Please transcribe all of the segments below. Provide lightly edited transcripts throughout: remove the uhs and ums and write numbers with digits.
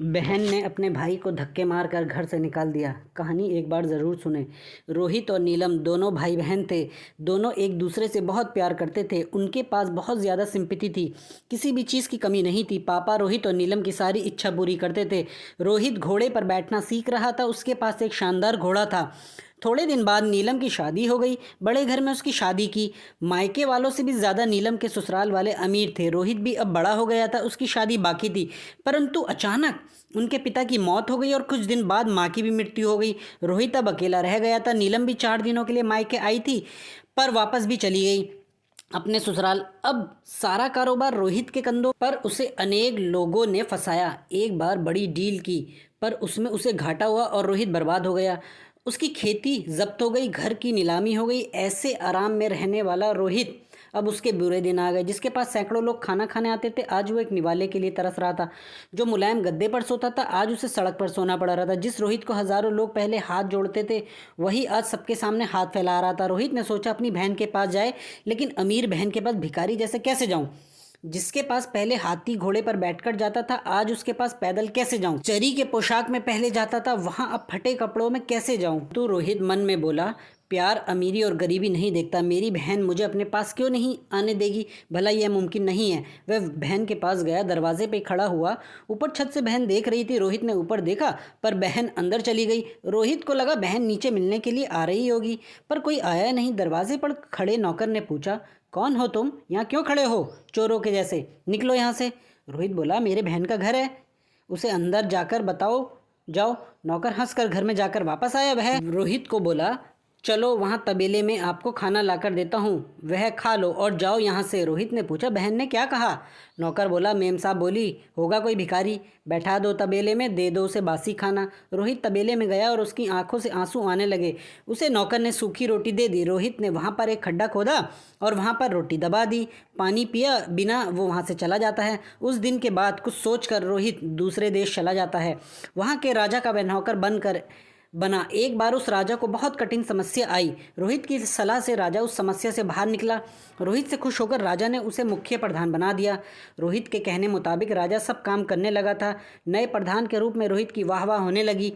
बहन ने अपने भाई को धक्के मारकर घर से निकाल दिया। कहानी एक बार ज़रूर सुने। रोहित और नीलम दोनों भाई बहन थे। दोनों एक दूसरे से बहुत प्यार करते थे। उनके पास बहुत ज़्यादा सिंपैथी थी। किसी भी चीज़ की कमी नहीं थी। पापा रोहित और नीलम की सारी इच्छा पूरी करते थे। रोहित घोड़े पर बैठना सीख रहा था। उसके पास एक शानदार घोड़ा था। थोड़े दिन बाद नीलम की शादी हो गई। बड़े घर में उसकी शादी की। मायके वालों से भी ज़्यादा नीलम के ससुराल वाले अमीर थे। रोहित भी अब बड़ा हो गया था। उसकी शादी बाकी थी। परंतु अचानक उनके पिता की मौत हो गई और कुछ दिन बाद माँ की भी मृत्यु हो गई। रोहित अब अकेला रह गया था। नीलम भी 4 दिनों के लिए मायके आई थी, पर वापस भी चली गई अपने ससुराल। अब सारा कारोबार रोहित के कंधों पर। उसे अनेक लोगों ने फंसाया। एक बार बड़ी डील की, पर उसमें उसे घाटा हुआ और रोहित बर्बाद हो गया। उसकी खेती जब्त हो गई, घर की नीलामी हो गई। ऐसे आराम में रहने वाला रोहित, अब उसके बुरे दिन आ गए। जिसके पास सैकड़ों लोग खाना खाने आते थे, आज वो एक निवाले के लिए तरस रहा था। जो मुलायम गद्दे पर सोता था, आज उसे सड़क पर सोना पड़ रहा था। जिस रोहित को हजारों लोग पहले हाथ जोड़ते थे, वही आज सबके सामने हाथ फैला रहा था। रोहित ने सोचा अपनी बहन के पास जाए, लेकिन अमीर बहन के पास भिखारी जैसे कैसे जाऊं। जिसके पास पहले हाथी घोड़े पर बैठकर जाता था, आज उसके पास पैदल कैसे जाऊं। चरी के पोशाक में पहले जाता था, वहां अब फटे कपड़ों में कैसे जाऊं। तो रोहित मन में बोला, प्यार अमीरी और गरीबी नहीं देखता। मेरी बहन मुझे अपने पास क्यों नहीं आने देगी। भला यह मुमकिन नहीं है। वह बहन के पास गया, दरवाजे पे खड़ा हुआ। ऊपर छत से बहन देख रही थी। रोहित ने ऊपर देखा, पर बहन अंदर चली गई। रोहित को लगा बहन नीचे मिलने के लिए आ रही होगी, पर कोई आया नहीं। दरवाजे पर खड़े नौकर ने पूछा, कौन हो तुम? यहाँ क्यों खड़े हो चोरों के जैसे? निकलो यहाँ से। रोहित बोला, मेरे बहन का घर है, उसे अंदर जाकर बताओ। जाओ। नौकर हंसकर घर में जाकर वापस आया। वह रोहित को बोला, चलो वहाँ तबेले में आपको खाना लाकर देता हूँ, वह खा लो और जाओ यहाँ से। रोहित ने पूछा, बहन ने क्या कहा? नौकर बोला, मेम साहब बोली होगा कोई भिखारी, बैठा दो तबेले में, दे दो उसे बासी खाना। रोहित तबेले में गया और उसकी आंखों से आंसू आने लगे। उसे नौकर ने सूखी रोटी दे दी। रोहित ने वहाँ पर एक खड्डा खोदा और वहाँ पर रोटी दबा दी। पानी पिया बिना वो वहाँ से चला जाता है। उस दिन के बाद कुछ सोचकर रोहित दूसरे देश चला जाता है। वहाँ के राजा का वह नौकर बनकर बना। एक बार उस राजा को बहुत कठिन समस्या आई। रोहित की सलाह से राजा उस समस्या से बाहर निकला। रोहित से खुश होकर राजा ने उसे मुख्य प्रधान बना दिया। रोहित के कहने मुताबिक राजा सब काम करने लगा था। नए प्रधान के रूप में रोहित की वाह वाह होने लगी।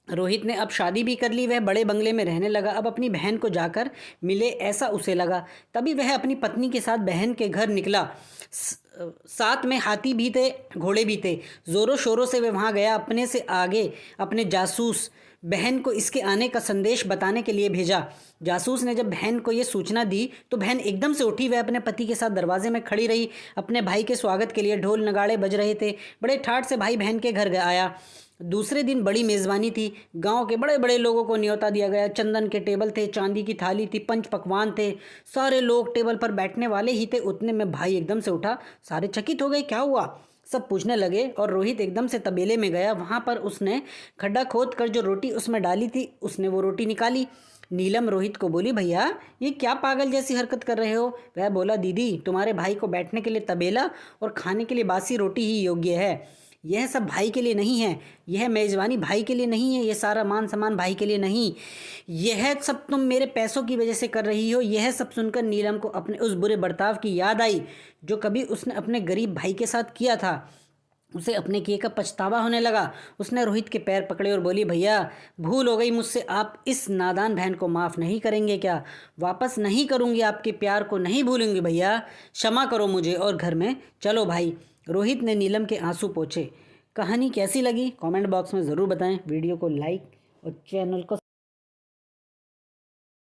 रोहित ने अब शादी भी कर ली। वह बड़े बंगले में रहने लगा। अब अपनी बहन को जाकर मिले ऐसा उसे लगा। तभी वह अपनी पत्नी के साथ बहन के घर निकला। साथ में हाथी भी थे, घोड़े भी थे। जोरों शोरों से वह वहाँ गया। अपने से आगे अपने जासूस बहन को इसके आने का संदेश बताने के लिए भेजा। जासूस ने जब बहन को यह सूचना दी तो बहन एकदम से उठी। वह अपने पति के साथ दरवाजे में खड़ी रही। अपने भाई के स्वागत के लिए ढोल नगाड़े बज रहे थे। बड़े ठाठ से भाई बहन के घर आया। दूसरे दिन बड़ी मेज़बानी थी। गांव के बड़े बड़े लोगों को न्योता दिया गया। चंदन के टेबल थे, चांदी की थाली थी, पंच पकवान थे। सारे लोग टेबल पर बैठने वाले ही थे। उतने में भाई एकदम से उठा। सारे चकित हो गए, क्या हुआ? सब पूछने लगे और रोहित एकदम से तबेले में गया। वहाँ पर उसने खड्डा खोद कर जो रोटी उसमें डाली थी, उसने वो रोटी निकाली। नीलम रोहित को बोली, भैया ये क्या पागल जैसी हरकत कर रहे हो? वह बोला, दीदी तुम्हारे भाई को बैठने के लिए तबेला और खाने के लिए बासी रोटी ही योग्य है। यह सब भाई के लिए नहीं है। यह मेज़बानी भाई के लिए नहीं है। यह सारा मान सम्मान भाई के लिए नहीं। यह सब तुम मेरे पैसों की वजह से कर रही हो। यह सब सुनकर नीलम को अपने उस बुरे बर्ताव की याद आई जो कभी उसने अपने गरीब भाई के साथ किया था। उसे अपने किए का पछतावा होने लगा। उसने रोहित के पैर पकड़े और बोली, भैया भूल हो गई मुझसे। आप इस नादान बहन को माफ़ नहीं करेंगे क्या? वापस नहीं करूँगी, आपके प्यार को नहीं भूलूंगी भैया, क्षमा करो मुझे और घर में चलो भाई। रोहित ने नीलम के आंसू पोंछे। कहानी कैसी लगी कमेंट बॉक्स में ज़रूर बताएं। वीडियो को लाइक और चैनल को